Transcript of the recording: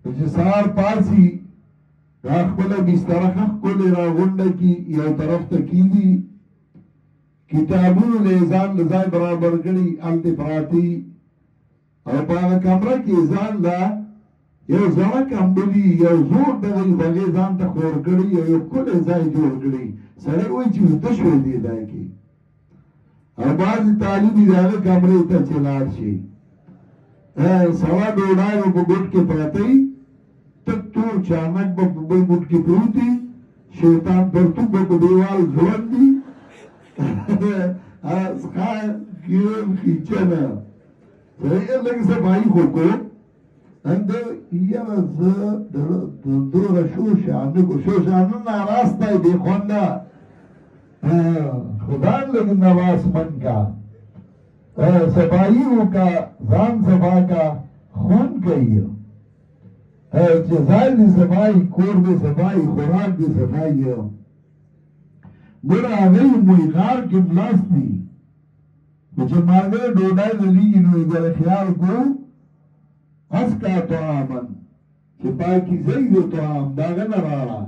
چې سهار پاسي دا خپله بستره ښکلې راغونډه کي یو طرف ته کېږي کتابونو له ځان له ځای برابر کړي هلته پراتي او په هغه کمره کې ځان له یو زړه کمبلي یو زوړ دغه هغې ځان ته خور کړي او یو ښکلی ځای جوړ کړي سړی وایي چې ویده شوی دې ځای کې او بعضې طالبي د هغه کمرې ته چې لاړ شي سړه ډوډۍ به په ګوټ کې پراته وي تک تور چانک به په بل ګوټ کې پروت وي شیطان پرتوب به په دیوال ځوړند وي څښا کیرم خیچنه سړی لږ صفایي خو کو انده یاره زه دوره شوشانه ناراستی دی خونده خدان لږ نواز من کا صفایی وکا ځان صفا کا خون کوي چې ځای دې صفایي کور دې صفایي خوراک دې صفایي ګوره هغوی مویغار کې ملاس دي خو چې ماګه ډوډۍ دلیږي نو یې خیال کو اسکا طعامن چې پاکیزه د طعام داغه نه راړه